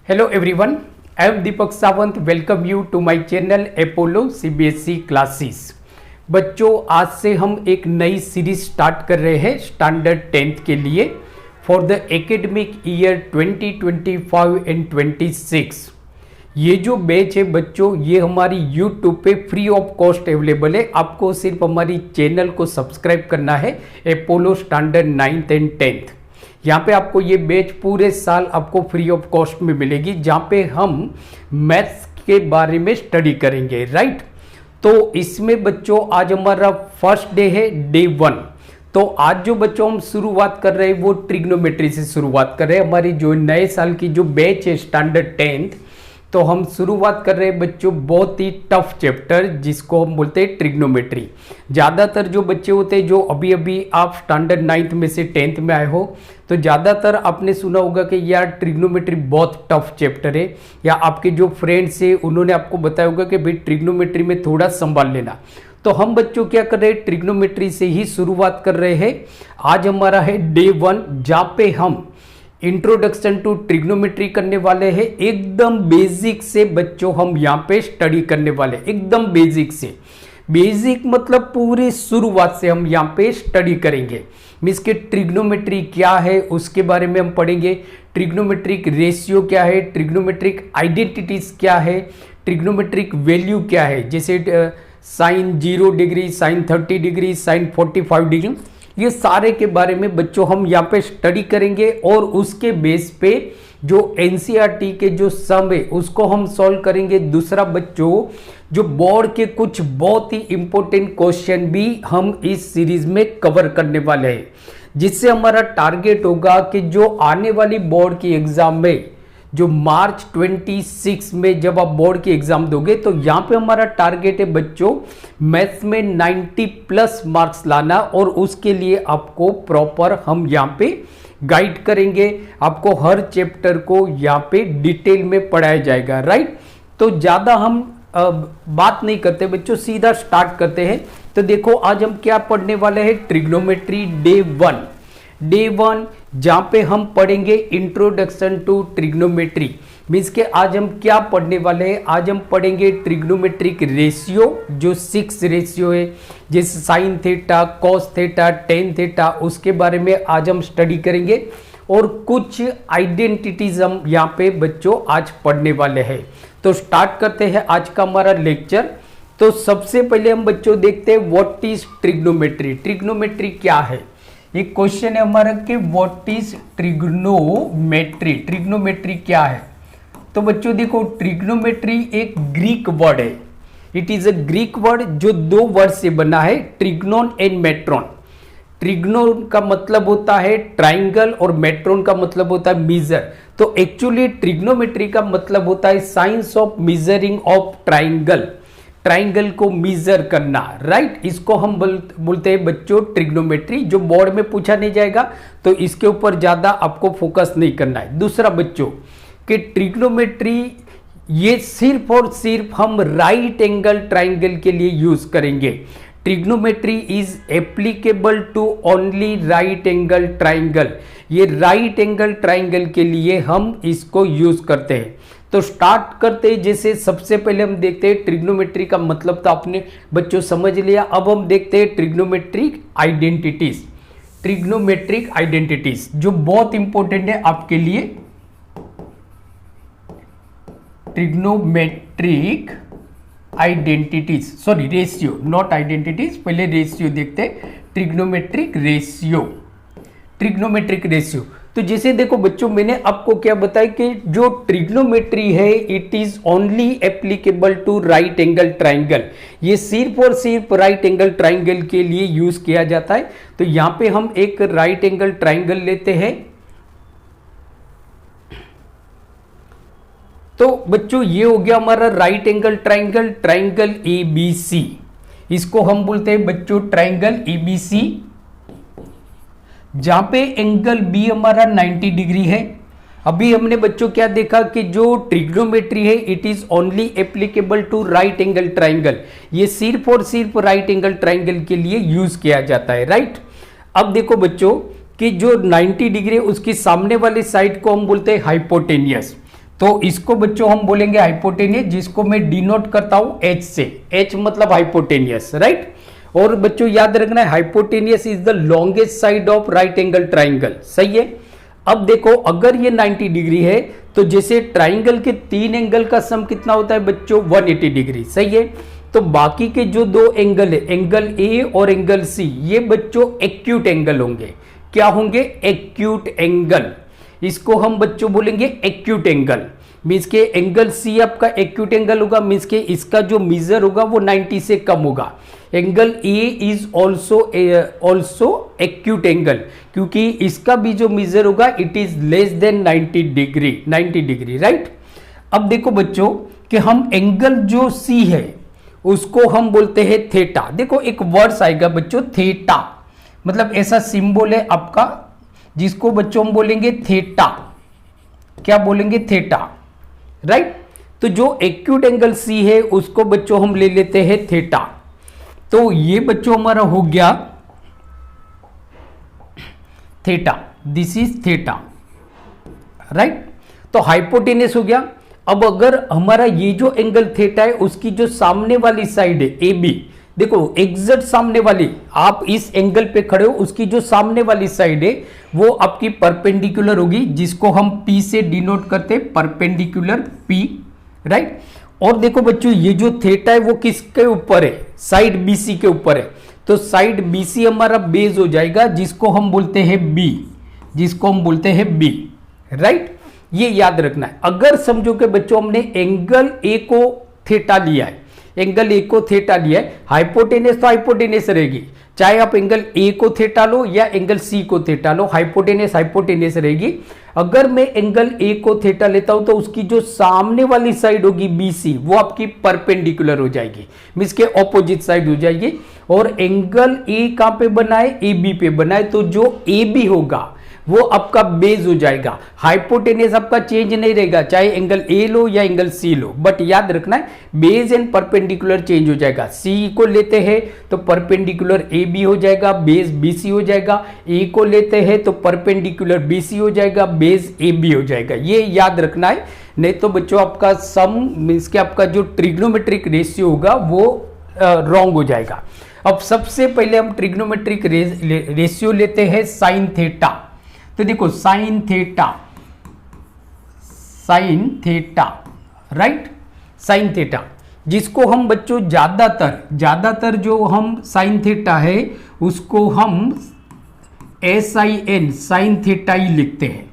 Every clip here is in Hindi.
Hello everyone, I am Deepak Sawant. Welcome you to my channel Apollo CBSE Classes. बच्चों आज से हम एक नई सीरीज स्टार्ट कर रहे हैं स्टैंडर्ड 10th के लिए for the academic year 2025 and 26। ये जो बैच है बच्चों ये हमारी YouTube पे फ्री ऑफ कॉस्ट अवेलेबल है। आपको सिर्फ हमारी चैनल को सब्सक्राइब करना है Apollo standard 9th and 10th। यहाँ पे आपको ये बैच पूरे साल आपको फ्री ऑफ कॉस्ट में मिलेगी, जहाँ पे हम मैथ्स के बारे में स्टडी करेंगे, राइट। तो इसमें बच्चों आज हमारा फर्स्ट डे है, डे 1। तो आज जो बच्चों हम शुरुआत कर रहे हैं वो ट्रिग्नोमेट्री से शुरुआत कर रहे हैं। हमारी जो नए साल की जो बैच है स्टैंडर्ड 10th, तो हम शुरुआत कर रहे हैं बच्चों बहुत ही टफ चैप्टर जिसको हम बोलते हैं ट्रिग्नोमेट्री। ज़्यादातर जो बच्चे होते हैं जो अभी अभी आप स्टैंडर्ड 9th में से 10th में आए हो, तो ज़्यादातर आपने सुना होगा कि यार ट्रिग्नोमेट्री बहुत टफ चैप्टर है, या आपके जो फ्रेंड्स हैं उन्होंने आपको बताया होगा कि भाई ट्रिग्नोमेट्री में थोड़ा संभाल लेना। तो हम बच्चों क्या कर रहे हैं, ट्रिग्नोमेट्री से ही शुरुआत कर रहे हैं। आज हमारा है डे 1, जहाँ पे हम इंट्रोडक्शन टू ट्रिग्नोमेट्री करने वाले हैं। एकदम बेसिक से बच्चों हम यहाँ पे स्टडी करने वाले हैं, एकदम बेसिक से। बेसिक मतलब पूरी शुरुआत से हम यहाँ पे स्टडी करेंगे। मीन्स के ट्रिग्नोमेट्री क्या है उसके बारे में हम पढ़ेंगे, ट्रिग्नोमेट्रिक रेशियो क्या है, ट्रिग्नोमेट्रिक आइडेंटिटीज क्या है, ट्रिग्नोमेट्रिक वैल्यू क्या है, जैसे sine 0 degree, sine 30 degree, sine 45 degree, ये सारे के बारे में बच्चों हम यहाँ पे स्टडी करेंगे। और उसके बेस पे जो एनसीईआरटी के जो सम है उसको हम सॉल्व करेंगे। दूसरा बच्चों जो बोर्ड के कुछ बहुत ही इंपॉर्टेंट क्वेश्चन भी हम इस सीरीज में कवर करने वाले हैं, जिससे हमारा टारगेट होगा कि जो आने वाली बोर्ड की एग्जाम में जो मार्च 26 में जब आप बोर्ड की एग्जाम दोगे, तो यहाँ पे हमारा टारगेट है बच्चों मैथ्स में 90+ मार्क्स लाना। और उसके लिए आपको प्रॉपर हम यहाँ पे गाइड करेंगे, आपको हर चैप्टर को यहाँ पे डिटेल में पढ़ाया जाएगा, राइट। तो ज़्यादा हम बात नहीं करते बच्चों, सीधा स्टार्ट करते हैं। तो देखो आज हम क्या पढ़ने वाले हैं, ट्रिग्नोमेट्री डे 1। डे 1 जहाँ पे हम पढ़ेंगे इंट्रोडक्शन टू ट्रिग्नोमेट्री। मीन्स के आज हम क्या पढ़ने वाले हैं, आज हम पढ़ेंगे ट्रिग्नोमेट्रिक रेशियो, जो 6 रेशियो है, जैसे sine theta, cos theta, tan theta, उसके बारे में आज हम स्टडी करेंगे। और कुछ आइडेंटिटीज हम यहाँ पे बच्चों आज पढ़ने वाले हैं। तो स्टार्ट करते हैं आज का हमारा लेक्चर। तो सबसे पहले हम बच्चों देखते हैं व्हाट इज ट्रिग्नोमेट्री। ट्रिग्नोमेट्री क्या है, एक क्वेश्चन है हमारा कि व्हाट इज ट्रिग्नोमेट्री। ट्रिग्नोमेट्री क्या है, तो बच्चों देखो ट्रिग्नोमेट्री एक ग्रीक वर्ड है। It is a Greek word जो 2 वर्ड से बना है, ट्रिग्नोन एंड मेट्रॉन। ट्रिग्नोन का मतलब होता है ट्राइंगल और मेट्रॉन का मतलब होता है मीजर। तो एक्चुअली ट्रिग्नोमेट्री का मतलब होता है science of measuring of triangle, triangle को मीजर करना, राइट। इसको हम बोलते हैं बच्चों ट्रिग्नोमेट्री, जो बोर्ड में पूछा नहीं जाएगा तो इसके ऊपर ज्यादा आपको फोकस नहीं करना है। दूसरा बच्चों कि ट्रिग्नोमेट्री ये सिर्फ और सिर्फ हम राइट एंगल ट्राइंगल के लिए यूज करेंगे। Trigonometry is applicable to only right angle triangle. ये राइट एंगल ट्राइंगल के लिए हम इसको यूज करते हैं। तो स्टार्ट करते हैं, जैसे सबसे पहले हम देखते हैं ट्रिग्नोमेट्री का मतलब तो आपने बच्चों समझ लिया। अब हम देखते हैं ट्रिग्नोमेट्रिक आइडेंटिटीज। ट्रिग्नोमेट्रिक आइडेंटिटीज जो बहुत इंपॉर्टेंट है आपके लिए, trigonometric identities, sorry ratio, not identities. पहले रेशियो देखते हैं, ट्रिग्नोमेट्रिक रेशियो। ट्रिग्नोमेट्रिक रेशियो तो जैसे देखो बच्चों मैंने आपको क्या बताया कि जो ट्रिग्नोमेट्री है it is only applicable to right angle triangle. ये सिर्फ और सिर्फ राइट एंगल ट्राइंगल के लिए यूज किया जाता है। तो यहां पे हम एक राइट एंगल ट्राइंगल लेते हैं। तो बच्चों ये हो गया हमारा right angle triangle, triangle ABC। इसको हम बोलते हैं बच्चों ट्राइंगल ABC, जहां पे एंगल B हमारा 90 डिग्री है। अभी हमने बच्चों क्या देखा कि जो ट्रिग्नोमेट्री है it is only applicable to right angle triangle. ये सिर्फ और सिर्फ राइट एंगल ट्राइंगल के लिए यूज किया जाता है, राइट। अब देखो बच्चों कि जो 90 डिग्री उसकी सामने वाली साइड को हम बोलते हैं हाइपोटेनियस। तो इसको बच्चों हम बोलेंगे हाइपोटेनियस, जिसको मैं डिनोट करता हूं एच से। एच मतलब हाइपोटेनियस, राइट। और बच्चों याद रखना है hypotenuse is the longest side of right angle triangle, सही है। अब देखो अगर ये 90 डिग्री है तो जैसे ट्राइंगल के 3 एंगल का सम कितना होता है बच्चों, 180 डिग्री, सही है। तो बाकी के जो 2 एंगल है, एंगल ए और एंगल सी, ये बच्चों एक्यूट एंगल होंगे। क्या होंगे? Acute angle. इसको हम बच्चों बोलेंगे एक्यूट एंगल। मीन्स के एंगल सी आपका एक्यूट एंगल होगा, मीन्स के इसका जो मेजर होगा वो 90 से कम होगा। Angle A is also acute angle, क्योंकि इसका भी जो मेजर होगा it is less than 90 degree, right. अब देखो बच्चों कि हम एंगल जो सी है उसको हम बोलते हैं थीटा। देखो एक वर्ड्स आएगा बच्चों थीटा, मतलब ऐसा सिंबल है आपका जिसको बच्चों हम बोलेंगे थीटा। क्या बोलेंगे? Theta, right. तो जो एक्यूट एंगल सी है उसको बच्चों हम ले लेते हैं थीटा। तो ये बच्चों हमारा हो गया theta, this is theta, right. तो हाइपोटेनस हो गया। अब अगर हमारा ये जो एंगल थीटा है उसकी जो सामने वाली साइड है ए बी, देखो एग्जैक्ट सामने वाली, आप इस एंगल पे खड़े हो, उसकी जो सामने वाली साइड है वो आपकी परपेंडिकुलर होगी, जिसको हम P से डिनोट करते हैं, परपेंडिकुलर P, राइट। और देखो बच्चों ये जो थीटा है वो किसके ऊपर है? साइड BC के ऊपर है। तो साइड BC हमारा बेस हो जाएगा, जिसको हम बोलते हैं B, जिसको हम बोलते हैं B, राइट। ये याद रखना है। अगर समझो कि बच्चों हमने एंगल ए को थीटा लिया है, एंगल ए को थीटा लिया है, हाइपोटेनस तो हाइपोटेनस रहेगी, चाहे आप एंगल ए को थीटा लो या एंगल सी को थीटा लो, हाइपोटेनस हाइपोटेनस रहेगी। अगर मैं एंगल ए को थीटा लेता हूं तो उसकी जो सामने वाली साइड होगी BC वो आपकी परपेंडिकुलर हो जाएगी, मींस के ऑपोजिट साइड हो जाएगी। और एंगल ए कहां पे बनाए? AB पे बनाए, तो जो AB होगा वो आपका बेस हो जाएगा। हाइपोटेनस आपका चेंज नहीं रहेगा, चाहे एंगल ए लो या एंगल सी लो, बट याद रखना है बेस एंड परपेंडिकुलर चेंज हो जाएगा। सी को लेते हैं तो परपेंडिकुलर ए बी हो जाएगा, बेस BC हो जाएगा। ए को लेते हैं तो परपेंडिकुलर BC हो जाएगा, बेस AB हो जाएगा। ये याद रखना है, नहीं तो बच्चों आपका सम मीन्स के आपका जो ट्रिग्नोमेट्रिक रेशियो होगा वो रॉन्ग हो जाएगा। अब सबसे पहले हम ट्रिग्नोमेट्रिक रेशियो लेते हैं साइन थीटा। तो देखो sine theta, right, sine theta, जिसको हम बच्चों ज्यादातर जो हम साइन थीटा है उसको हम SIN साइन थीटा ही लिखते हैं।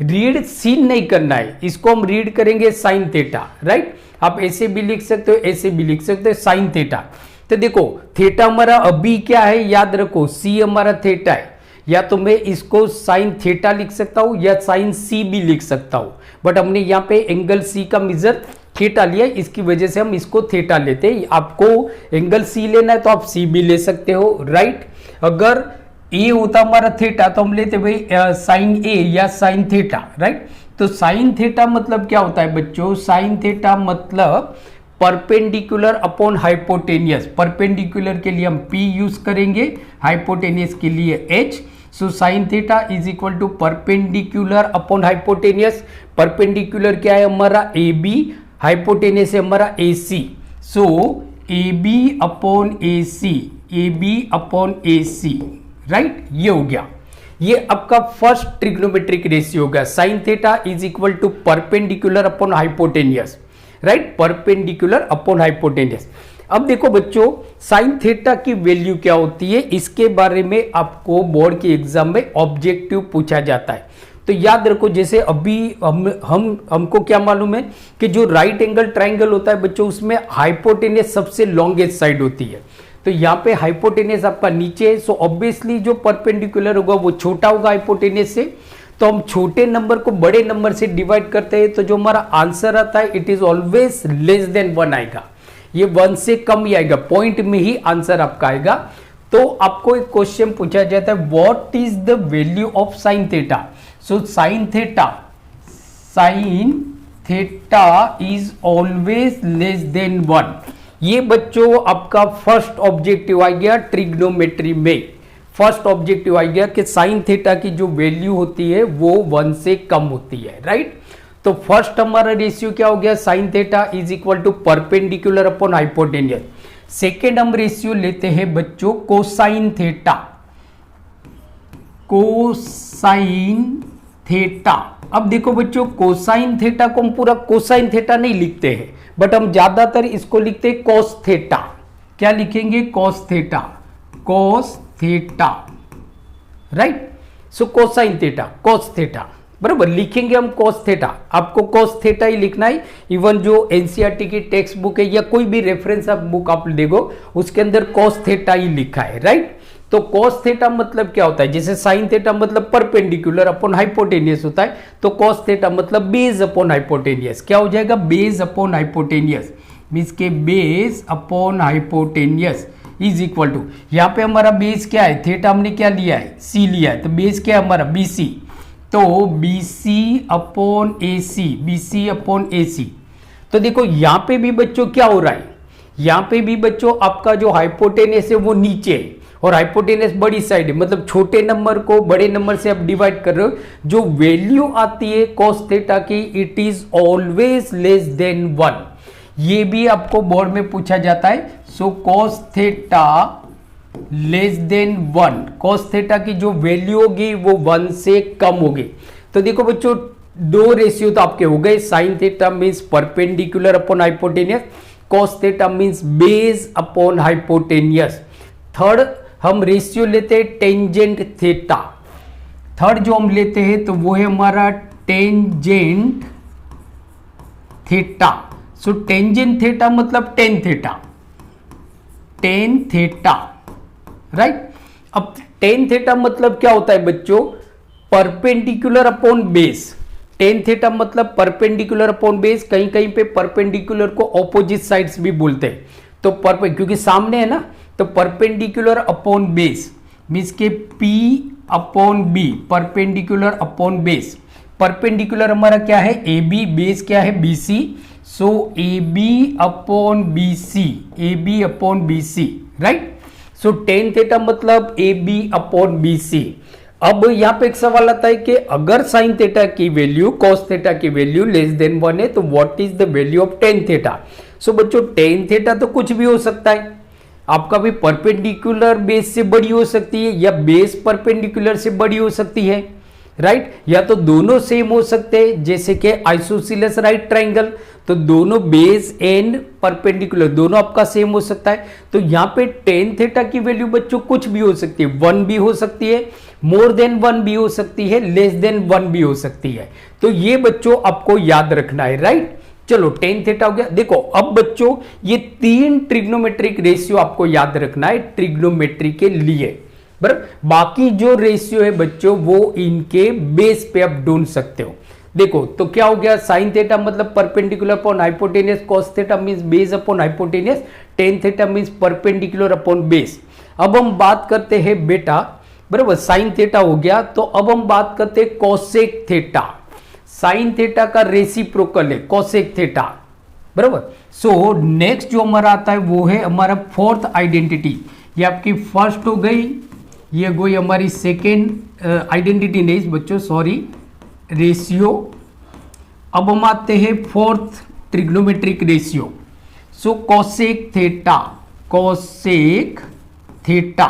रीड सीन नहीं करना है, इसको हम रीड करेंगे साइन थीटा, राइट। आप ऐसे भी लिख सकते हो, ऐसे भी लिख सकते हो, साइन थीटा। तो देखो थीटा हमारा अभी क्या है, याद रखो C हमारा थीटा है, या तो मैं इसको साइन थीटा लिख सकता हूं या साइन C भी लिख सकता हूं, बट हमने यहाँ पे एंगल C का मेजर थीटा लिया, इसकी वजह से हम इसको थीटा लेते हैं। आपको एंगल C लेना है तो आप C भी ले सकते हो, राइट। अगर ए होता हमारा थीटा तो हम लेते भाई साइन A या साइन थीटा, राइट। तो साइन थीटा मतलब क्या होता है बच्चों? साइन थीटा मतलब परपेंडिकुलर अपॉन हाइपोटेनियस। परपेंडिकुलर के लिए हम P यूज करेंगे, हाइपोटेनियस के लिए H। So sine theta is equal to perpendicular upon hypotenuse. Perpendicular क्या है हमारा? AB, हाइपोटेनियस है हमारा AC। So AB upon AC, AB upon AC, right. ये हो गया, ये आपका फर्स्ट ट्रिग्नोमेट्रिक रेशियो होगा। Sine theta is equal to perpendicular upon hypotenuse, right, perpendicular upon hypotenuse. अब देखो बच्चों साइन थीटा की वैल्यू क्या होती है, इसके बारे में आपको बोर्ड के एग्जाम में ऑब्जेक्टिव पूछा जाता है। तो याद रखो, जैसे अभी हमको क्या मालूम है कि जो राइट एंगल ट्राइंगल होता है बच्चों उसमें हाइपोटेनियस सबसे लॉन्गेस्ट साइड होती है। तो यहाँ पे हाइपोटेनियस आपका नीचे है, सो ऑब्वियसली जो परपेंडिकुलर होगा वो छोटा होगा हाइपोटेनियस से। तो हम छोटे नंबर को बड़े नंबर से डिवाइड करते हैं, तो जो हमारा आंसर आता है it is always less than 1 आएगा। ये 1 से कम ही आएगा, पॉइंट में ही आंसर आपका आएगा। तो आपको एक क्वेश्चन पूछा जाता है what is the value of sine theta. So sine theta is always less than 1। ये बच्चों आपका फर्स्ट ऑब्जेक्टिव आ गया ट्रिग्नोमेट्री में। फर्स्ट ऑब्जेक्टिव आ गया कि साइन थीटा की जो वैल्यू होती है वो 1 से कम होती है, राइट। तो फर्स्ट हमारा रेशियो क्या हो गया, sine theta is equal to perpendicular upon hypotenuse. Second हम रेशियो लेते हैं बच्चों कोसाइन थीटा, कोसाइन थीटा। अब देखो बच्चों, कोसाइन थीटा को हम पूरा कोसाइन थीटा नहीं लिखते हैं, बट हम ज्यादातर इसको लिखते हैं कॉस थीटा। क्या लिखेंगे, cos theta, cos theta, right. So cosine theta, cos theta, बराबर लिखेंगे हम कॉस थीटा। आपको कॉस थीटा ही लिखना है। इवन जो एनसीईआरटी की टेक्स्ट बुक है या कोई भी रेफरेंस बुक आप देखो, उसके अंदर कॉस थीटा ही लिखा है, राइट। तो कॉस थीटा मतलब क्या होता है, जैसे साइन थीटा मतलब परपेंडिकुलर अपॉन हाइपोटेनियस होता है, तो कॉस थीटा मतलब बेस अपॉन हाइपोटेनियस। क्या हो जाएगा, बेस अपॉन हाइपोटेनियस, मींस के base upon hypotenuse is equal to, यहाँ पे हमारा बेस क्या है, थीटा हमने क्या लिया है, सी लिया है, तो बेस क्या है हमारा बीसी, तो BC upon AC, BC upon AC. तो देखो यहाँ पे भी बच्चों क्या हो रहा है, यहाँ पे भी बच्चों आपका जो हाइपोटेनियस है वो नीचे है और हाइपोटेनियस बड़ी साइड है, मतलब छोटे नंबर को बड़े नंबर से आप डिवाइड कर रहे हो। जो वैल्यू आती है कॉस थीटा की, it is always less than 1। ये भी आपको बोर्ड में पूछा जाता है। So cos theta less than 1, cos theta की जो वैल्यू होगी वो 1 से कम होगी। तो देखो बच्चों, दो रेशियो तो आपके हो गए, sine theta means perpendicular upon hypotenuse, cos theta means base upon hypotenuse. Third हम रेशियो लेते हैं टेंजेंट थीटा। थर्ड जो हम लेते हैं तो वो है हमारा tangent theta. So tangent theta मतलब tan theta, tan theta, right. अब टेन थीटा मतलब क्या होता है बच्चों, perpendicular upon base. Tan theta मतलब परपेंडिकुलर अपॉन बेस, कहीं कहीं पे परपेंडिकुलर को ऑपोजिट साइड्स भी बोलते हैं। तो क्योंकि सामने है ना, तो परपेंडिकुलर अपॉन बेस मीन्स के P upon B, perpendicular upon base. Perpendicular हमारा क्या है AB, बेस क्या है BC, so AB upon BC, AB upon BC, right. So tan theta मतलब AB अपॉन BC। अब यहां पे एक सवाल आता है कि अगर साइन थीटा की वैल्यू कॉस थीटा की वैल्यू लेस देन 1 है तो what is the value of tan theta. So बच्चों टेन थीटा तो कुछ भी हो सकता है, आपका भी परपेंडिकुलर बेस से बड़ी हो सकती है या बेस परपेंडिकुलर से बड़ी हो सकती है, राइट। या तो दोनों सेम हो सकते हैं, जैसे कि आइसोसेलेस राइट ट्राइंगल, तो दोनों बेस एंड परपेंडिकुलर दोनों आपका सेम हो सकता है। तो यहाँ पे टेन थीटा की वैल्यू बच्चों कुछ भी हो सकती है, 1 भी हो सकती है, मोर देन 1 भी हो सकती है, लेस देन 1 भी हो सकती है। तो ये बच्चों आपको याद रखना है, राइट। चलो टेन थीटा हो गया। देखो अब बच्चों ये 3 ट्रिग्नोमेट्रिक रेशियो आपको याद रखना है ट्रिग्नोमेट्री के लिए, बराबर। बाकी जो रेशियो है बच्चों वो इनके बेस पे आप ढूंढ सकते हो। देखो तो क्या हो गया, साइन थीटा मतलब perpendicular upon hypotenuse, cos theta means base upon hypotenuse, tan theta means perpendicular upon base. अब हम बात करते हैं बेटा, बराबर, साइन थीटा हो गया, तो अब हम बात करते हैं कोसेक थीटा। साइन थीटा का रेसिप्रोकल है कोसेक थीटा, बराबर। सो नेक्स्ट जो हमारा आता है वो है हमारा फोर्थ आइडेंटिटी। ये आपकी फर्स्ट हो गई, ये गई हमारी सेकेंड आइडेंटिटी नहीं बच्चों, सॉरी, रेशियो। अब हम आते हैं फोर्थ ट्रिग्नोमेट्रिक रेशियो। सो कोसेक थीटा, कोसेक थीटा।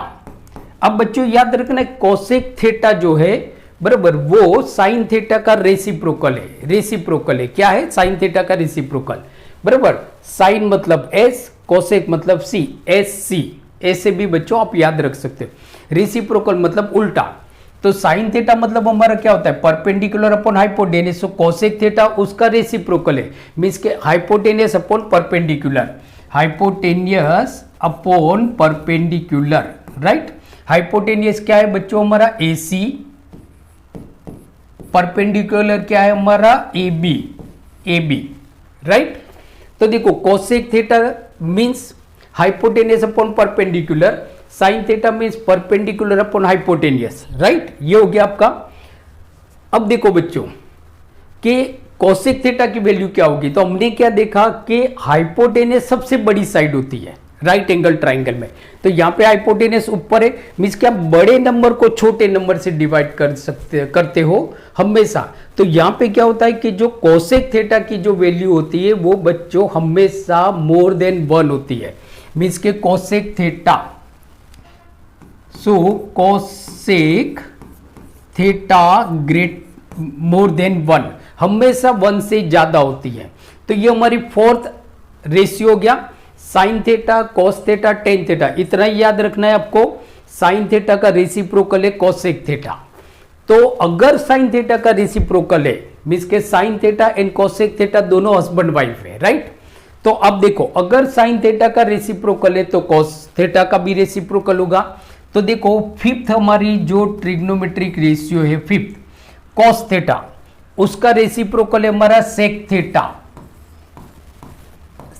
अब बच्चों याद रखना है कोसेक थीटा जो है, बराबर, वो साइन थीटा का रेसिप्रोकल है। रेसिप्रोकल है, क्या है, साइन थीटा का रेसिप्रोकल, बराबर। साइन मतलब S, कोसेक मतलब C, SC, ऐसे भी बच्चों आप याद रख सकते हो। रेसिप्रोकल मतलब उल्टा। तो साइन थीटा मतलब हमारा क्या होता है, परपेंडिकुलर अपॉन हाइपोटेनियस। सो कोसेक थीटा उसका रेसिप्रोकल है, मींस के hypotenuse upon perpendicular, hypotenuse upon perpendicular, right. Hypotenuse क्या है बच्चों हमारा AC, परपेंडिकुलर क्या है हमारा AB, AB, राइट। तो देखो cosec theta means hypotenuse upon perpendicular, sign theta means perpendicular upon hypotenuse, right. ये हो गया आपका। अब देखो बच्चों कि कोसेक थीटा की वैल्यू क्या होगी, तो हमने क्या देखा कि हाइपोटेनियस सबसे बड़ी साइड होती है, राइट एंगल ट्राइंगल में। तो यहाँ पे हाइपोटेनस ऊपर है, मीन्स क्या बड़े नंबर को छोटे नंबर से डिवाइड करते हो हमेशा। तो यहाँ पे क्या होता है कि जो कोसेक थीटा की जो वैल्यू होती है वो बच्चों हमेशा मोर देन 1 होती है, मीन्स के cosec theta, so cosec theta great more than 1 हमेशा 1 से ज्यादा होती है। तो ये हमारी फोर्थ रेशियो हो गया, sine theta, cos theta, tan theta, इतना ही याद रखना है आपको। साइन थीटा का रेसिप्रोकल है कोसेक थीटा। तो अगर साइन थीटा का रेसिप्रोकल है मींस के sine theta and cosec theta दोनों हस्बैंड वाइफ है, राइट। तो अब देखो अगर साइन थीटा का रेसिप्रोकल है तो कॉस थीटा का भी रेसिप्रोकल होगा। तो देखो फिफ्थ हमारी जो ट्रिग्नोमेट्रिक रेशियो है फिफ्थ, कॉस थीटा, उसका रेसिप्रोकल है हमारा सेक थीटा।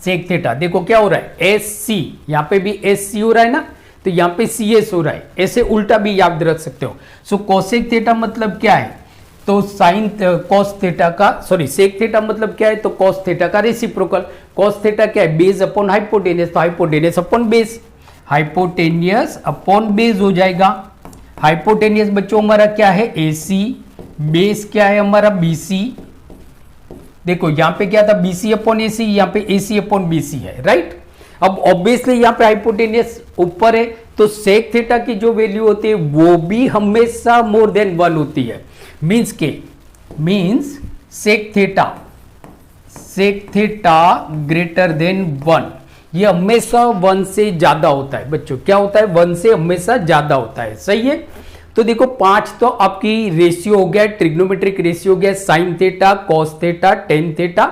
सेक थीटा देखो क्या हो रहा है, एस सी, यहां पे भी एस सी हो रहा है ना, तो यहां पे सी एस हो रहा है, ऐसे उल्टा भी याद रख सकते हो। सो कोसेक थीटा मतलब क्या है, तो साइन कॉस थीटा का, सॉरी सेक थीटा मतलब क्या है, तो कॉस थीटा का रेसिप्रोकल। कॉस थीटा क्या है, बेस अपॉन हाइपोटेनियस, तो hypotenuse upon base, hypotenuse upon base हो जाएगा। हाइपोटेनियस बच्चों हमारा क्या है, ए सी, बेस क्या है हमारा बी सी। देखो यहां पे क्या था, बीसी अपॉन एसी, यहां पे एसी अपॉन बीसी है, राइट। अब ऑब्वियसली यहां पे हाइपोटेनियस ऊपर है, तो सेक थीटा की जो वैल्यू होती है वो भी हमेशा मोर देन 1 होती है, मींस के means sec theta greater than 1, ये हमेशा 1 से ज्यादा होता है बच्चों। क्या होता है, 1 से हमेशा ज्यादा होता है, सही है। तो देखो 5 तो आपकी रेशियो हो गया, ट्रिग्नोमेट्रिक रेशियो हो गया, sine theta, cos theta, tan theta,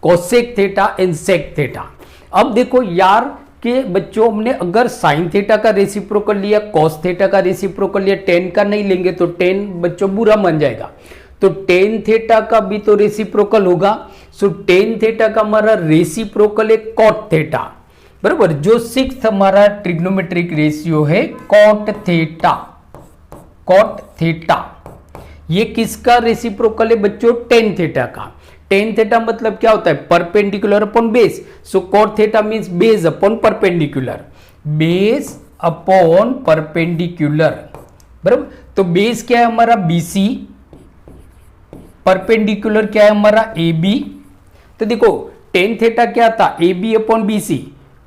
cosec theta and sec theta. अब देखो यार कि बच्चों हमने अगर साइन थीटा का रेसिप्रोकल लिया, कॉस थीटा का रेसिप्रोकल लिया, टेन का नहीं लेंगे तो टेन बच्चों बुरा मान जाएगा। तो टेन थीटा का भी तो रेसिप्रोकल होगा। सो टेन थीटा का हमारा रेसिप्रोकल है कॉट थीटा, बराबर। जो सिक्स्थ हमारा ट्रिग्नोमेट्रिक रेशियो है कॉट थीटा, कॉट थीटा, ये किसका रेसिप्रोकल है बच्चों, टेन थीटा का। टेन थीटा मतलब क्या होता है, perpendicular upon base. So cot theta means base upon perpendicular, base upon perpendicular, बराबर। तो बेस क्या है हमारा बीसी, परपेंडिकुलर क्या है हमारा ए बी। तो देखो टेन थीटा क्या था, A B upon B C,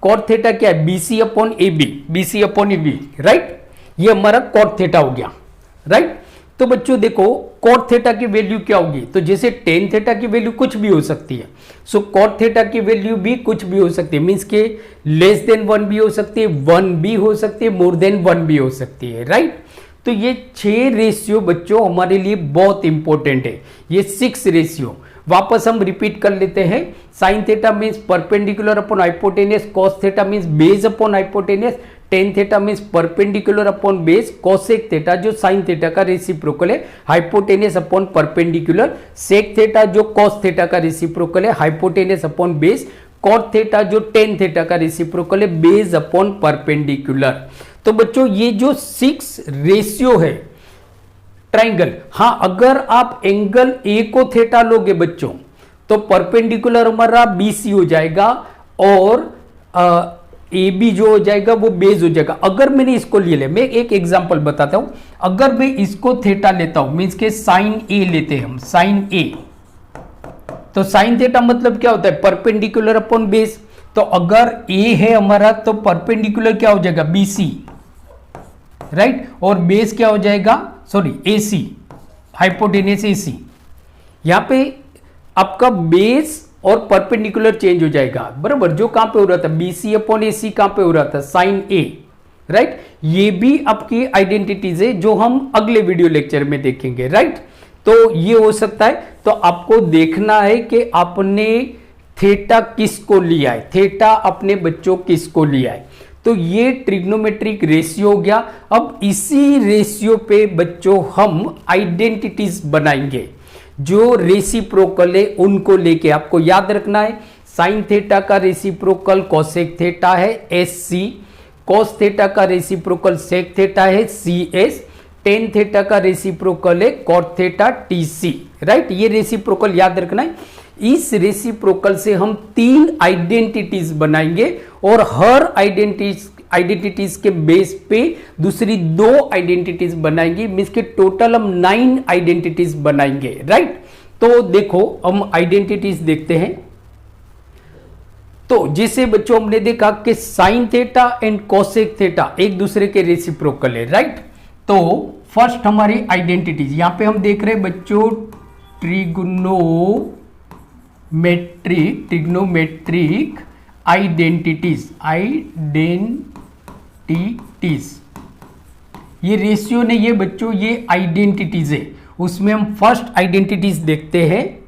cot theta क्या है, B C upon A B, B C upon A B, right. ये हमारा कॉट थीटा हो गया, राइट। तो बच्चों देखो कॉट थीटा की वैल्यू क्या होगी, तो जैसे टेन थीटा की वैल्यू कुछ भी हो सकती है, सो कॉट थीटा की वैल्यू भी कुछ भी हो सकती है, मींस के लेस देन 1 भी हो सकती है, 1 भी हो सकती है, मोर देन 1 भी हो सकती है, राइट। तो ये 6 रेशियो बच्चों हमारे लिए बहुत इंपॉर्टेंट है, ये 6 रेशियो। वापस हम रिपीट कर लेते हैं, sine theta means perpendicular upon hypotenuse, cos theta means base upon hypotenuse, tan theta means perpendicular upon base, cosec theta जो साइन थीटा का रेसिप्रोकल है hypotenuse upon perpendicular, sec theta जो कॉस थीटा का रेसिप्रोकल है hypotenuse upon base, cot theta जो टेन थीटा का रेसिप्रोकल है बेस अपॉन परपेंडिकुलर। तो बच्चों ये जो 6 रेशियो है ट्राइंगल, हाँ अगर आप एंगल ए को थीटा लोगे बच्चों तो परपेंडिकुलर हमारा बीसी हो जाएगा और ए बी जो हो जाएगा वो बेस हो जाएगा। अगर मैंने इसको ले मैं एक एग्जांपल बताता हूं, अगर मैं इसको थीटा लेता हूं मींस के साइन ए लेते हैं हम, साइन ए, तो साइन थीटा मतलब क्या होता है, परपेंडिकुलर अपॉन बेस। तो अगर ए है हमारा तो परपेंडिकुलर क्या हो जाएगा, बी सी, राइट, और बेस क्या हो जाएगा, सॉरी ए सी, हाइपोटेनियस ए सी। यहां पे आपका बेस और परपेंडिकुलर चेंज हो जाएगा, बराबर। जो कहां पे हो रहा था, बीसी अपॉन एसी कहां पे हो रहा था, साइन ए, राइट। ये भी आपकी आइडेंटिटीज है जो हम अगले वीडियो लेक्चर में देखेंगे, राइट। तो ये हो सकता है, तो आपको देखना है कि आपने थीटा किसको लिया है, थीटा अपने बच्चों किसको लिया है। तो ये ट्रिग्नोमेट्रिक रेशियो हो गया। अब इसी रेशियो पे बच्चों हम आइडेंटिटीज बनाएंगे, जो रेसिप्रोकल है उनको लेके आपको याद रखना है। साइन थीटा का रेसिप्रोकल कोसेक थीटा है एस सी, कॉस थीटा का रेसिप्रोकल सेक थीटा है सी एस, टेन थीटा का रेसिप्रोकल है cot theta T C, right. ये रेसिप्रोकल याद रखना है। इस रेसिप्रोकल से हम 3 आइडेंटिटीज बनाएंगे और हर आइडेंटिटीज के बेस पे दूसरी 2 आइडेंटिटीज बनाएंगे, मींस के टोटल हम 9 आइडेंटिटीज बनाएंगे, राइट। तो देखो हम आइडेंटिटीज देखते हैं। तो जैसे बच्चों हमने देखा कि sine theta and cosec theta एक दूसरे के रेसिप्रोकल है, राइट। तो फर्स्ट हमारी आइडेंटिटीज यहां पे हम देख रहे हैं बच्चों, ट्रिग्नोमेट्रिक आइडेंटिटीज। ये रेशियो नहीं है बच्चों, ये आइडेंटिटीज है। उसमें हम फर्स्ट आइडेंटिटीज देखते हैं।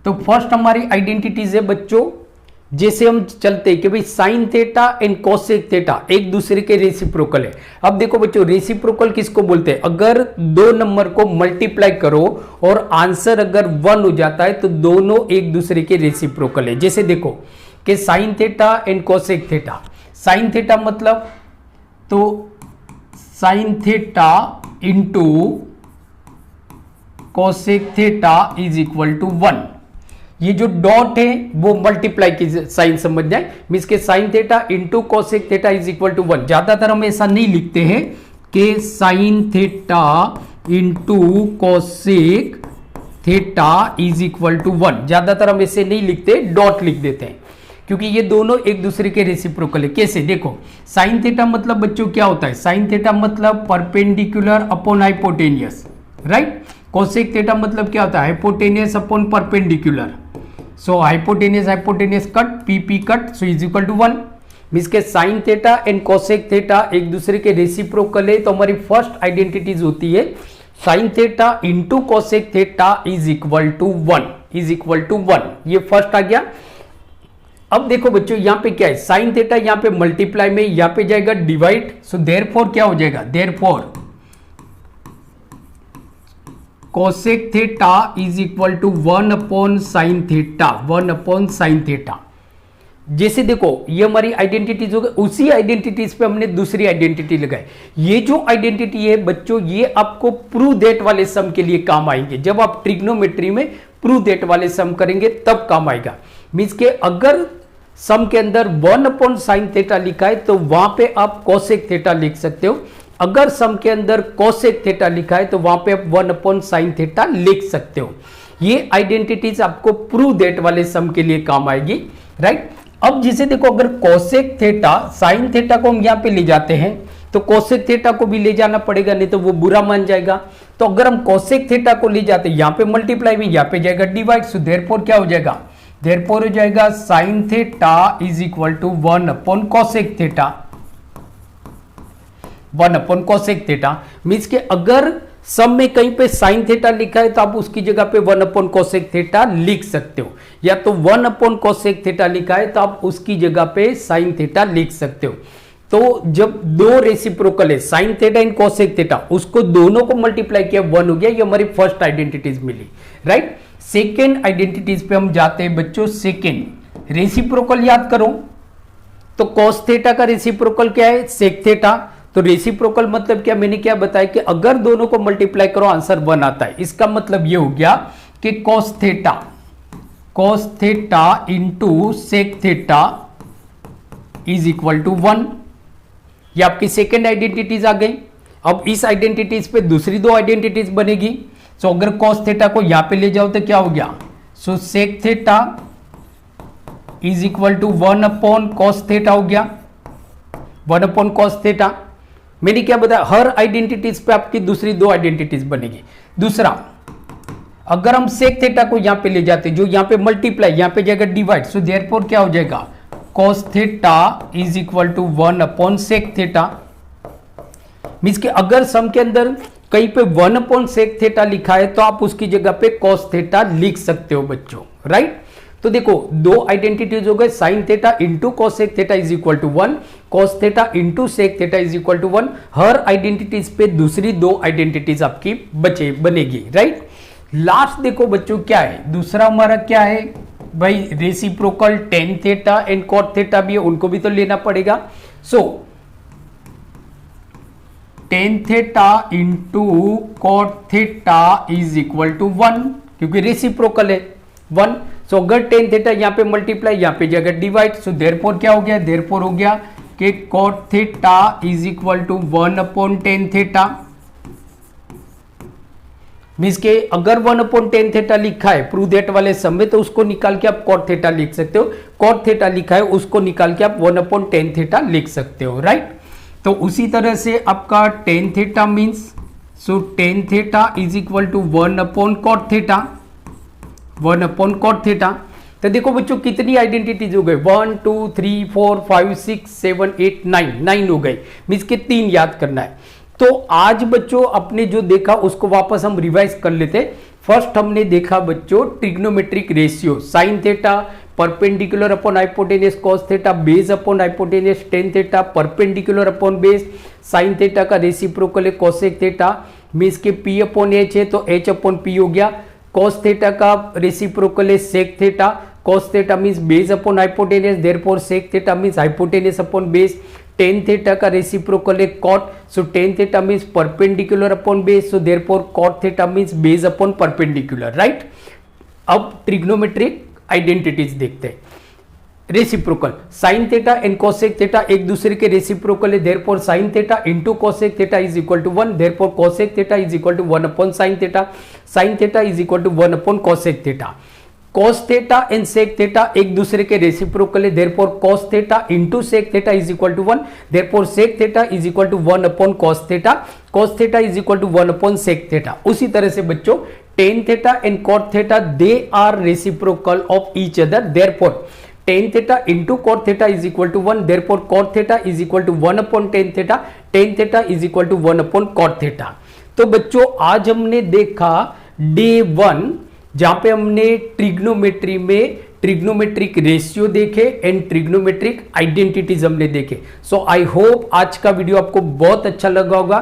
तो फर्स्ट हमारी आइडेंटिटीज है बच्चों, जैसे हम चलते हैं कि भाई sign theta and cosec theta एक दूसरे के रेसिप्रोकल है। अब देखो बच्चों, रेसिप्रोकल किसको बोलते हैं? अगर 2 नंबर को मल्टीप्लाई करो और आंसर अगर 1 हो जाता है तो दोनों एक दूसरे के रेसिप्रोकल है। जैसे देखो कि sine theta and cosec theta, sine theta मतलब तो sine theta into cosec theta is equal to 1। ये जो डॉट है वो मल्टीप्लाई की साइन समझ जाए, मींस के sine theta into cosec theta is equal to 1। ज्यादातर हम ऐसा नहीं लिखते हैं कि sine theta into cosec theta is equal to 1। ज्यादातर हम ऐसे नहीं लिखते, डॉट लिख देते हैं, क्योंकि ये दोनों एक दूसरे के रेसिप्रोकल है। कैसे? देखो साइन थीटा मतलब बच्चों क्या होता है? साइन थीटा मतलब perpendicular upon hypotenuse, right. Cosec theta मतलब क्या होता है? Hypotenuse upon perpendicular. So hypotenuse cut, P cut, so is equal to 1। Means के sine theta and cosec theta एक दूसरे के रेसिप्रोकल है। तो हमारी फर्स्ट आइडेंटिटीज होती है sine theta into cosec theta is equal to 1, ये फर्स्ट आ गया। अब देखो बच्चों यहां पे क्या है? साइन थीटा यहां पे मल्टीप्लाई में, यहां पे जाएगा डिवाइड, सो देयरफॉर क्या हो जाएगा? Therefore cosec theta is equal to 1 upon sine theta. जैसे देखो ये हमारी आइडेंटिटीज हो गई, उसी आइडेंटिटीज पे हमने दूसरी आइडेंटिटी लगाई। ये जो आइडेंटिटी है बच्चों, ये आपको प्रूव दैट वाले सम के लिए काम आएंगे। जब आप ट्रिग्नोमेट्री में प्रूव दैट वाले सम करेंगे तब काम आएगा। मींस के अगर सम के अंदर 1 अपॉन साइन थीटा लिखा है तो वहां पे आप कोसेक थीटा लिख सकते हो। अगर सम के अंदर कोसेक थीटा लिखा है तो वहां पे आप 1 अपॉन साइन थीटा लिख सकते हो। ये आइडेंटिटीज आपको प्रूव दैट वाले सम के लिए काम आएगी, राइट। अब जिसे देखो अगर कोसेक थीटा, साइन थीटा को हम यहां पे ले जाते हैं तो कोसेक थीटा को भी ले जाना पड़ेगा, नहीं तो वो बुरा मान जाएगा। तो अगर हम कोसेक थीटा को ले जाते हैं यहां पे मल्टीप्लाई में, यहां पे जाएगा डिवाइड, सो देयरफॉर क्या हो जाएगा? देयरफॉर हो जाएगा sine theta is equal to 1 upon cosec theta, 1 upon cosec theta. Means के अगर सम में कहीं पे साइन थीटा लिखा है तो आप उसकी जगह पे 1 अपॉन कोसेक थीटा लिख सकते हो, या तो 1 अपॉन कोसेक थीटा लिखा है तो आप उसकी जगह पे साइन थीटा लिख सकते हो। तो जब 2 रेसिप्रोकल है sine theta and cosec theta, उसको दोनों को मल्टीप्लाई किया 1 हो गया। ये हमारी फर्स्ट आइडेंटिटीज मिली, राइट। सेकेंड आइडेंटिटीज पे हम जाते हैं बच्चों। सेकेंड रेसिप्रोकल याद करो तो कोस थीटा का रेसिप्रोकल क्या है? Sec theta. तो रेसिप्रोकल मतलब क्या? मैंने क्या बताया कि अगर दोनों को मल्टीप्लाई करो आंसर 1 आता है। इसका मतलब ये हो गया कि cos theta into sec theta is equal to 1। ये आपकी सेकेंड आइडेंटिटीज आ गई। अब इस आइडेंटिटीज पे दूसरी 2 आइडेंटिटीज बनेगी। सो अगर कोस थीटा को यहां पे ले जाओ तो क्या हो गया? So sec theta is equal to 1 upon cos theta हो गया, 1 अपॉन कोस थीटा। मैंने क्या बताया? हर आइडेंटिटीज पे आपकी दूसरी 2 आइडेंटिटीज बनेगी। दूसरा, अगर हम सेक थीटा को यहां पे ले जाते, जो यहां पे मल्टीप्लाई, यहां पे जाएगा डिवाइड, सो देयरफॉर क्या हो जाएगा? Cos theta is equal to 1 upon sec theta. Means कि अगर सम के अंदर कहीं पे 1 अपॉन सेक थीटा लिखा है तो आप उसकी जगह पे कोस थीटा लिख सकते हो बच्चों, राइट। तो देखो 2 आइडेंटिटीज हो गए, sine theta into cosec theta is equal to 1, cos theta into sec theta is equal to 1। हर आइडेंटिटीज पे दूसरी 2 आइडेंटिटीज आपकी बनेगी, राइट। लास्ट देखो बच्चों क्या है? दूसरा हमारा क्या है भाई? Reciprocal tan theta and cot theta भी है, उनको भी तो लेना पड़ेगा। So tan theta into cot theta is equal to 1, क्योंकि रेसिप्रोकल है 1। सो अगर टेन थीटा यहाँ पे मल्टीप्लाई, यहाँ पे जगह डिवाइड, सो देयरफॉर क्या हो गया, देयरफॉर हो गया कि cot theta is equal to 1 upon tan theta. Means के अगर 1 अपॉन टेन थीटा लिखा है प्रूव दैट वाले सम में, तो उसको निकाल के आप कॉट थीटा लिख सकते हो। कॉट थीटा लिखा है उसको निकाल के आप 1 अपॉन टेन थीटा लिख सकते हो, राइट। तो उसी तरह से आपका tan theta means, so tan theta is equal to 1 upon cot theta, 1 upon cot theta. तो देखो बच्चों कितनी आइडेंटिटीज हो गए, 1 2 3 4 5 6 7 8 9 हो गए। मीन्स के 3 याद करना है। तो आज बच्चों अपने जो देखा उसको वापस हम रिवाइज कर लेते। फर्स्ट हमने देखा बच्चों trigonometric ratio, sine theta perpendicular upon hypotenuse cos theta base upon hypotenuse tan theta perpendicular upon base, sign theta का रेसिप्रोकल है कोसेक थीटा, मीन्स के पी अपॉन एच है तो एच अपॉन पी हो गया। कॉस थीटा का रेसिप्रोकल है sec theta, cos theta means base upon hypotenuse, therefore sec theta means hypotenuse upon base. Tan theta का रेसिप्रोकल है cot, so tan theta means perpendicular upon base, so therefore cot theta means base upon perpendicular, right. अब ट्रिग्नोमेट्रिक आइडेंटिटीज देखते हैं। Reciprocal, sine theta and cosec theta एक दूसरे के रेसिप्रोकल है, therefore sine theta into cosec theta is equal to 1, therefore cosec theta is equal to 1 upon sine theta, sine theta is equal to 1 upon cosec theta. cos theta and sec theta एक दूसरे के रेसिप्रोकल है, therefore cos theta into sec theta is equal to 1, therefore sec theta is equal to 1 upon cos theta, cos theta is equal to 1 upon sec theta. उसी तरह से बच्चों tan theta and cot theta they are reciprocal of each other, therefore tan theta into cot theta is equal to 1, therefore cot theta is equal to 1 upon tan theta, tan theta is equal to 1 upon cot theta. तो बच्चों आज हमने देखा डे 1 जहां पे हमने ट्रिग्नोमेट्री में ट्रिग्नोमेट्रिक रेशियो देखे एंड ट्रिग्नोमेट्रिक आइडेंटिटीज हमने देखे। सो आई होप आज का वीडियो आपको बहुत अच्छा लगा होगा,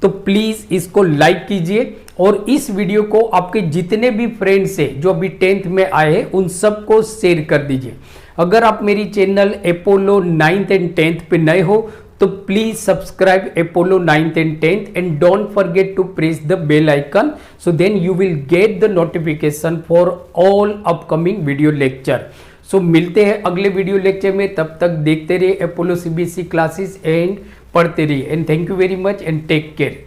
तो प्लीज इसको लाइक कीजिए और इस वीडियो को आपके जितने भी फ्रेंड्स हैं जो अभी 10th में आए हैं उन सबको शेयर कर दीजिए। अगर आप मेरी channel Apollo 9th and 10th पे नए हो तो please subscribe Apollo 9th and 10th and don't forget to press the bell icon, so then you will get the notification for all upcoming video lecture। So मिलते हैं अगले वीडियो लेक्चर में, तब तक देखते रहिए अपोलो सीबीएसई क्लासेस एंड पढ़ते रहिए and thank you very much and take care.